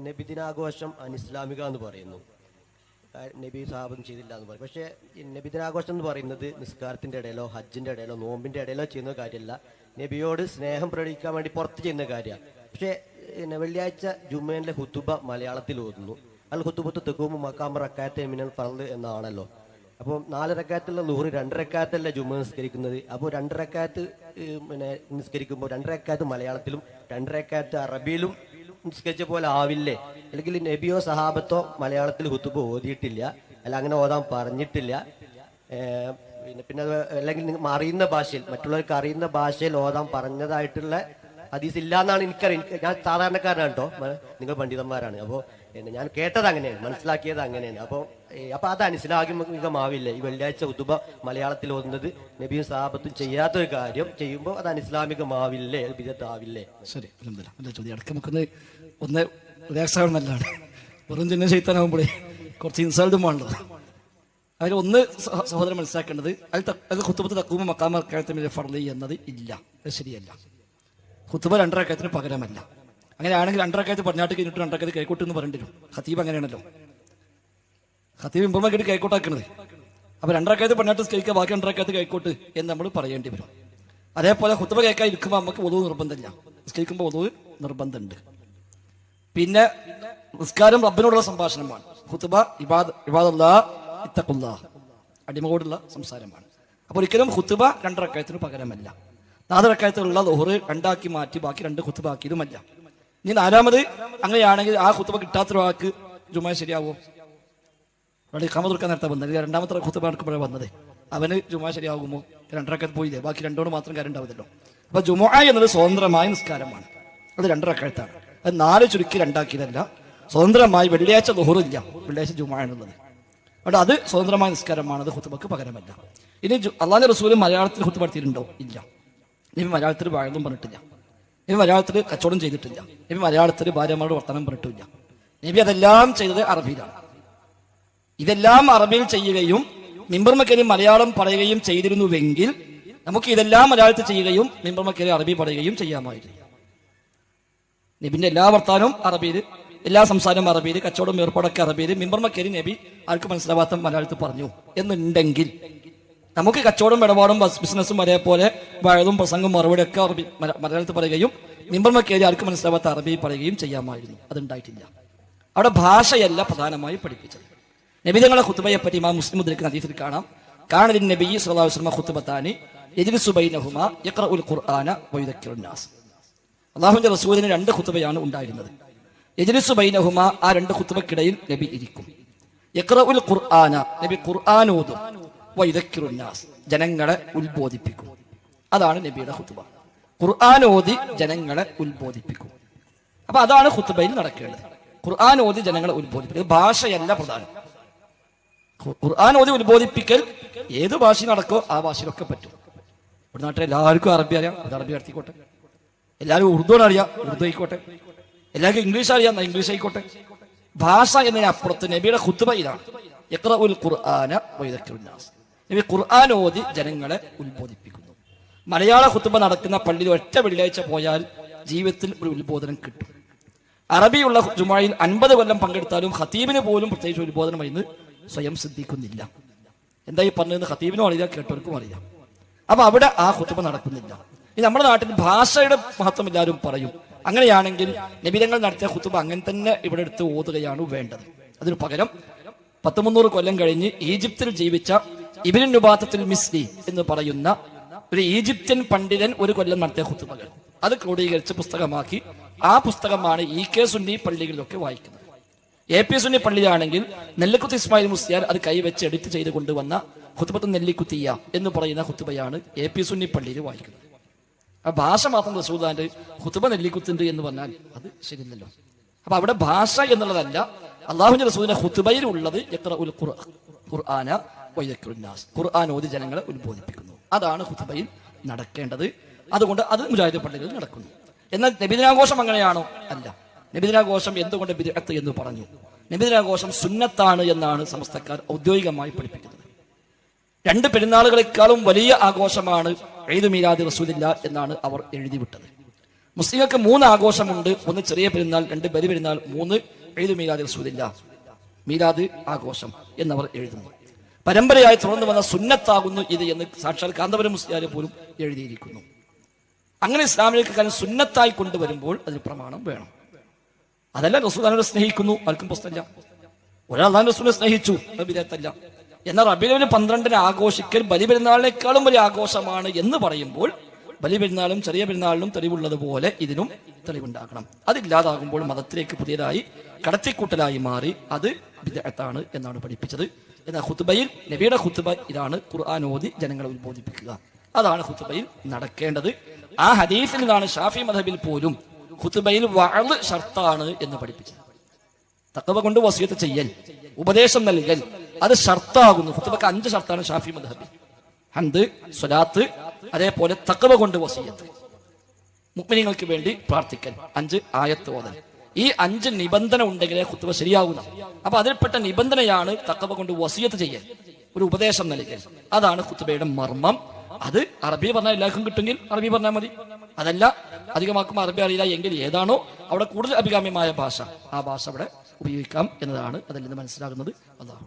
നബിദിനാഘോഷം അനിസ്ലാമിക എന്ന് പറയുന്നു. നബി സാഹബം ചെയ്തില്ല എന്ന് പറയും. പക്ഷേ നബിദിനാഘോഷം എന്ന് പറയുന്നത് നിസ്കാരത്തിൻ്റെ ഇടയിലോ ഹജ്ജിൻ്റെ ഇടയിലോ നോമ്പിൻ്റെ ഇടയിലോ ചെയ്യുന്ന കാര്യമല്ല. നബിയോട് സ്നേഹം പ്രകടിപ്പിക്കാൻ വേണ്ടി പുറത്ത് ചെയ്യുന്ന കാര്യമാണ്. പക്ഷേ വെള്ളിയാഴ്ച ജുമ്മയിലെ ഹുത്തുബ മലയാളത്തിൽ ഓതുന്നു. അൽ ഹുത്തുബത്ത് തെക്കുമ്പോൾ മക്കാമ റക്കായത്തെ മിനൽ ഫർദ് എന്നാണല്ലോ. അപ്പോൾ 4 റക്കായത്തുള്ള ളുഹ്ർ 2 റക്കായത്തല്ല ജുമ്മ നിസ്കരിക്കുന്നത്. അപ്പോൾ 2 റക്കായത്ത് നിസ്കരിക്കുമ്പോൾ 2 റക്കായത്ത് മലയാളത്തിലും 2 റക്കായത്ത് അറബിയിലും നിസ്കരിച്ച പോലെ ആവില്ലേ? അല്ലെങ്കിൽ നബിയോ സഹാബത്തോ മലയാളത്തിൽ ഹുത്തുബ ഓതിയിട്ടില്ല, അല്ല അങ്ങനെ ഓതാൻ പറഞ്ഞിട്ടില്ല. പിന്നെ അല്ലെങ്കിൽ അറിയുന്ന ഭാഷയിൽ, മറ്റുള്ളവർക്ക് അറിയുന്ന ഭാഷയിൽ ഓതാൻ പറഞ്ഞതായിട്ടുള്ള ഹദീസ് ഇല്ല എന്നാണ് എനിക്കറിയാം. ഞാൻ സാധാരണക്കാരനാണ് കേട്ടോ, നിങ്ങൾ പണ്ഡിതന്മാരാണ്. അപ്പോൾ ഞാൻ കേട്ടത് അങ്ങനെയാണ്, മനസ്സിലാക്കിയത് അങ്ങനെയാണ്. അപ്പോൾ അത് അനിസ്ലാമികമാവില്ലേ? ഈ വെള്ളിയാഴ്ച ഹുതുബ മലയാളത്തിൽ ഓതുന്നത് നബിയും സഹാബത്തും ചെയ്യാത്തൊരു കാര്യം ചെയ്യുമ്പോൾ അത് അനിസ്ലാമികമാവില്ലേ, ബിദഅത്താവില്ലേ? ശരി, നല്ല ചോദ്യം. ഇടയ്ക്ക് നമുക്കൊന്ന് ഒന്ന് റിലാക്സാവണം. നല്ലതാണ്. വെറും ചിഹ്നം ചെയ്താനാകുമ്പോഴേ കുറച്ച് ഇൻസൾട്ടും വേണ്ടത്. അതിൽ ഒന്ന് സഹോദരൻ മനസ്സിലാക്കേണ്ടത്, അത് ഖുതുബത്ത് തഖൂമ മഖാമ റക്അത്തൈനി ഫർളി എന്നത് ഇല്ല, അത് ശരിയല്ല. ഖുതുബ 2 റക്അത്തിന് പകരമല്ല. അങ്ങനെയാണെങ്കിൽ 2 റക്അത്ത് പറഞ്ഞാട്ട് കഴിഞ്ഞിട്ട് 2 റക്അത്ത് കൈക്കോട്ട് എന്ന് പറയേണ്ടി വരും. ഖതീബ് അങ്ങനെയാണല്ലോ, ഖതീബ് ഇമ്പമ കേട്ട് കൈക്കോട്ടാക്കുന്നത്. അപ്പൊ 2 റക്അത്ത് പറഞ്ഞാട്ട് കഴിക്കുക, ബാക്കി 2 റക്അത്ത് കൈക്കോട്ട് എന്ന് നമ്മൾ പറയേണ്ടി വരും. അതേപോലെ ഖുതുബ കേൾക്കാൻ ഇരിക്കുമ്പോൾ നമുക്ക് ഒതു നിർബന്ധമില്ല, നിസ്കരിക്കുമ്പോൾ ഒതു നിർബന്ധമുണ്ട്. പിന്നെ നിസ്കാരം റബ്ബിനോടുള്ള സംഭാഷണമാണ്. ഖുതുബ ഇബാദല്ലാഹ് ഇത്തഖുല്ലാഹ്, അടിമയോടുള്ള സംസാരമാണ്. അപ്പോൾ ഒരിക്കലും ഖുതുബ 2 റക്അത്തിന് പകരമല്ല. 4 റക്അത്തുള്ള ളുഹ്ർ 2 ആക്കി മാറ്റി ബാക്കി 2 ഖുതുബ ആക്കിയതുമല്ല. ഇനി 4ാമത് അങ്ങനെയാണെങ്കിൽ ആ ഖുതുബ കിട്ടാത്തൊരാൾക്ക് ജുമാ ശരിയാവോ? അവിടെ ഇഖാമത്ത് കൊടുക്കാൻ നേരത്തെ വന്നത്, 2ാമത്തെ ഖുതുബ എടുക്കുമ്പോഴേ വന്നത്, അവന് ജുമാ ശരിയാകുമോ? 2 റക്അത്ത് പോയില്ലേ, ബാക്കി 2 മാത്രം കാര്യം ഉണ്ടാവില്ലല്ലോ. അപ്പൊ ജുമുഅ എന്നത് സ്വതന്ത്രമായ നിസ്കാരമാണ്, അത് 2 റക്അത്താണ്. അത് 4 ചുരുക്കി 2 ആക്കിയതല്ല. സ്വതന്ത്രമായി വെള്ളിയാഴ്ച ളുഹ്ർ ഇല്ല, വെള്ളിയാഴ്ച ജുമുഅ ആണുള്ളത്. അവിടെ അത് സ്വതന്ത്രമായ നിസ്കാരമാണ്, അത് ഖുതുബക്ക് പകരമല്ല. ഇനി അല്ലാഹുവിന്റെ റസൂൽ മലയാളത്തിൽ ഖുതുബ നടത്തിയിട്ടുണ്ടോ? ഇല്ല. നബി മലയാളത്തിൽ വാഴൊന്നും പറഞ്ഞിട്ടില്ല. നബി മലയാളത്തിൽ കച്ചവടം ചെയ്തിട്ടില്ല. നബി മലയാളത്തിൽ ഭാര്യമാരോട് വർത്തമാനം പറഞ്ഞിട്ടില്ല. നബി അതെല്ലാം ചെയ്തത് അറബിയിലാണ്. ഇതെല്ലാം അറബിയിൽ ചെയ്യുകയും മിമ്പർ മക്കരി മലയാളം പറയുകയും ചെയ്തിരുന്നുവെങ്കിൽ നമുക്ക് ഇതെല്ലാം മലയാളത്തിൽ ചെയ്യുകയും മിമ്പർ മക്കരി അറബി പറയുകയും ചെയ്യാമായിരുന്നു. നബിന്റെ എല്ലാ വർത്താനവും അറബിയിൽ, എല്ലാ സംസാരവും അറബിയിൽ, കച്ചവടം ഏർപ്പാടൊക്കെ അറബിയിൽ, മിമ്പർ മക്കരി നബി ആർക്ക് മനസ്സിലാവാത്ത മലയാളത്തിൽ പറഞ്ഞു എന്നുണ്ടെങ്കിൽ നമുക്ക് കച്ചവടം ഇടപാടും ബിസിനസ്സും അതേപോലെ വഴതും പ്രസംഗം മറുപടിയൊക്കെ അറബി മലയാളത്തിൽ പറയുകയും മിമ്പർ മക്കരി ആർക്ക് മനസ്സിലാവാത്ത അറബി പറയുകയും ചെയ്യാമായിരുന്നു. അതുണ്ടായിട്ടില്ല. അവിടെ ഭാഷയല്ല പ്രധാനമായി പഠിപ്പിച്ചത്. നബി തങ്ങളുടെ ഖുതുബയെ പറ്റി ഇമാം മുസ്ലിം ഉദ്ധരിക്കുന്ന ഹദീസിൽ കാണാം, കാന നബി സ്വല്ലല്ലാഹു അലൈഹി വസല്ലം ഖുതുബതാനി യജ്ലിസു ബൈനഹുമാ യഖറഉൽ ഖുർആന വയുദക്കിറുൻ നാസ്. അല്ലാഹുവിന്റെ റസൂലിന് 2 ഖുതുബയാണ് ഉണ്ടായിരുന്നത്. യജ്ലിസു ബൈനഹുമാ, ആ 2 ഖുതുബക്കിടയിൽ നബി ഇരിക്കും. യഖറഉൽ ഖുർആന, നബി ഖുർആൻ ഓതും. വയുദക്കിറുൻ നാസ്, ജനങ്ങളെ ഉത്ബോധിപ്പിക്കും. അതാണ് നബിയുടെ ഖുതുബ. ഖുർആൻ ഓതി ജനങ്ങളെ ഉത്ബോധിപ്പിക്കും. അപ്പൊ അതാണ് ഖുതുബയിൽ നടക്കേണ്ടത്. ഖുർആൻ ഓതി ജനങ്ങളെ ഉത്ബോധിപ്പിക്കൽ, ഭാഷയല്ല പ്രധാനം. ഖുർആൻ ഓതി ഉത്ബോധിപ്പിക്കൽ ഏത് ഭാഷ നടക്കോ ആ ഭാഷയിലൊക്കെ പറ്റും. ഇവിടെ നാട്ടിൽ എല്ലാവർക്കും അറബി അറിയാം, അത് അറബി നടത്തിക്കോട്ടെ. എല്ലാവരും ഉറുദു അറിയാം, ഉറുദു ആയിക്കോട്ടെ. എല്ലാവർക്കും ഇംഗ്ലീഷ് അറിയാം, ഇംഗ്ലീഷ് ആയിക്കോട്ടെ. ഭാഷ എന്നതിനപ്പുറത്ത് നബിയുടെ ഖുതുബ ഇതാണ്, യഖറഉൽ ഖുർആന വയുദക്കിറുൻ നാസ്. നബി ഖുർആൻ ഓതി ജനങ്ങളെ ഉത്ബോധിപ്പിക്കുന്നു. മലയാള ഖുതുബ നടക്കുന്ന പള്ളിയിൽ ഒറ്റ വെള്ളിയാഴ്ച പോയാൽ ജീവിതത്തിൽ ഒരു ഉത്ബോധനം കിട്ടും. അറബിയുള്ള ജുമുഅയിൽ 50 കൊല്ലം പങ്കെടുത്താലും ഖതീബിന് പോലും പ്രത്യേകിച്ച് ഉത്ബോധനം എന്ന് സ്വയം സിദ്ധിക്കുന്നില്ല. എന്താ ഈ പറഞ്ഞതെന്ന് ഖതീബിനും അറിയില്ല, കേട്ടവർക്കും അറിയാം. അപ്പൊ അവിടെ ആ ഖുതുബ നടക്കുന്നില്ല. ഈ നമ്മുടെ നാട്ടിൽ ഭാഷയുടെ മഹത്വം എല്ലാവരും പറയും. അങ്ങനെയാണെങ്കിൽ നബിതങ്ങൾ നടത്തിയ ഖുതുബ അങ്ങനെ തന്നെ ഇവിടെ എടുത്ത് ഓതുകയാണ് വേണ്ടത്. അതിനു പകരം 100-300 കൊല്ലം കഴിഞ്ഞ് ഈജിപ്തിൽ ജീവിച്ച ഇബ്നു നുബാത്തത്തുൽ മിസ്രി എന്ന് പറയുന്ന ഒരു ഈജിപ്ഷ്യൻ പണ്ഡിതൻ 1 കൊല്ലം നടത്തിയ ഖുതുബകൾ അത് ക്രോഡീകരിച്ച് പുസ്തകമാക്കി, ആ പുസ്തകമാണ് EK സുന്നി പള്ളികളിലൊക്കെ വായിക്കുന്നത്. AP സുന്നി പള്ളിയിലാണെങ്കിൽ നെല്ലിക്കുത്ത് ഇസ്മായിൽ മുസ്ലിയാർ അത് കൈവച്ച് എഡിറ്റ് ചെയ്ത് കൊണ്ടുവന്ന ഖുതുബത്തുൻ നെല്ലിക്കുത്തിയ എന്ന് പറയുന്ന ഖുതുബയാണ് AP സുന്നി പള്ളിയിൽ വായിക്കുന്നത്. ആ ഭാഷ മാത്രം റസൂലുള്ളാഹിന്റെ ഖുതുബ നെല്ലിക്കുത്തുണ്ട് എന്ന് പറഞ്ഞാൽ അത് ശരിയല്ലല്ലോ. അപ്പൊ അവിടെ ഭാഷ എന്നുള്ളതല്ല, അല്ലാഹുവിന്റെ റസൂലിന്റെ ഖുതുബയിൽ ഉള്ളത് യഖറഉൽ ഖുർആന വയുദക്കിറുൻ നാസ്, ഖുർആൻ ഓതി ജനങ്ങളെ ഉത്ബോധിപ്പിക്കുന്നു. അതാണ് ഖുതുബയിൽ നടക്കേണ്ടത്. അതുകൊണ്ട് അത് മുജാഹിദ് പള്ളികളിൽ നടക്കുന്നു. എന്നാൽ നബിദിനാഘോഷം അങ്ങനെയാണോ? അല്ല. നബിദിനാഘോഷം എന്തുകൊണ്ട് ബിദ്അത്ത് എന്ന് പറഞ്ഞു? നബിദിനാഘോഷം സുന്നത്താണ് എന്നാണ് സമസ്തക്കാർ ഔദ്യോഗികമായി പഠിപ്പിക്കുന്നത്. 2 പെരുന്നാളുകളെക്കാളും വലിയ ആഘോഷമാണ് ഈദ് മീലാദ് റസൂലില്ലാ എന്നാണ് അവർ എഴുതി വിട്ടത്. മുസ്ലിങ്ങൾക്ക് 3 ആഘോഷമുണ്ട്. ഒന്ന് ചെറിയ പെരുന്നാൾ, 2 ബലി പെരുന്നാൾ, 3 ഈദ് മീലാദ് റസൂലില്ല, മീലാദ് ആഘോഷം എന്നവർ എഴുതുന്നു. പരമ്പരയായി തുടർന്ന് വന്ന സുന്നത്താകുന്നു ഇത് എന്ന് സാക്ഷാൽ കാന്തപുരം മുസ്ലിയാർ പോലും എഴുതിയിരിക്കുന്നു. അങ്ങനെ ഇസ്ലാമിലേക്ക് കാര്യം സുന്നത്തായി കൊണ്ടുവരുമ്പോൾ അതിന് പ്രമാണം വേണം. അതല്ല റസൂലിനെ സ്നേഹിക്കുന്നു, ആർക്കും പ്രശ്നമില്ല. ഒരാൾ അല്ലാഹുവിന്റെ റസൂലിനെ സ്നേഹിച്ചു, അത് ബിദഅത്തല്ല. എന്നാൽ റബീഉൽ 12 ആഘോഷിക്കൽ ബലി പെരുന്നാളിനേക്കാളും വലിയ ആഘോഷമാണ് എന്ന് പറയുമ്പോൾ ബലി പെരുന്നാളും ചെറിയ പെരുന്നാളിനും തെളിവുള്ളതുപോലെ ഇതിനും തെളിവുണ്ടാകണം. അതില്ലാതാകുമ്പോൾ മതത്തിലേക്ക് പുതിയതായി കടത്തിക്കൂട്ടലായി മാറി അത് ബിദഅത്താണ് എന്നാണ് പഠിപ്പിച്ചത്. എന്നാൽ ഖുത്ബയിൽ നബിയുടെ ഖുത്ബ ഇതാണ്, ഖുർആൻ ഓതി ജനങ്ങളെ ഉത്ബോധിപ്പിക്കുക, അതാണ് ഖുത്ബയിൽ നടക്കേണ്ടത്. ആ ഹദീസിൽ നിന്നാണ് ഷാഫി മദ്ഹബിൽ പോലും ഖുത്ബയിൽ വഅദ് ഷർത്താണ് എന്ന് പഠിപ്പിച്ചത്. തഖ്വ കൊണ്ട് വസിയത്ത് ചെയ്യൽ, ഉപദേശം നൽകൽ, അത് ഷർത്താകുന്നു. ഖുത്ബക്ക് 5 ഷർത്താണ് ഷാഫി മദ്ഹബിൽ: ഹംദ്, സ്വലാത്ത്, അതേപോലെ തഖ്വ കൊണ്ട് വസിയത്ത്, മുഅ്മിനീങ്ങൾക്ക് വേണ്ടി പ്രാർത്ഥിക്കൽ, 5 ആയത്ത് ഓതൽ. ഈ 5 നിബന്ധന ഉണ്ടെങ്കിലേ ഖുത്ബ ശരിയാകുന്ന. അപ്പൊ അതിൽപ്പെട്ട നിബന്ധനയാണ് തഖ്വ കൊണ്ട് വസിയത്ത് ചെയ്യൽ, ഒരു ഉപദേശം നൽകൽ. അതാണ് ഖുത്ബയുടെ മർമ്മം. അത് അറബി പറഞ്ഞാൽ എല്ലാവർക്കും കിട്ടുമെങ്കിൽ അറബി പറഞ്ഞാൽ മതി. അതല്ല അധികമാക്കും അറബി അറിയില്ല എങ്കിൽ ഏതാണോ അവിടെ കൂടുതൽ അഭികാമ്യമായ ഭാഷ, ആ ഭാഷ അവിടെ ഉപയോഗിക്കാം എന്നതാണ് അതിൽ നിന്ന് മനസ്സിലാകുന്നത്. അല്ലാഹു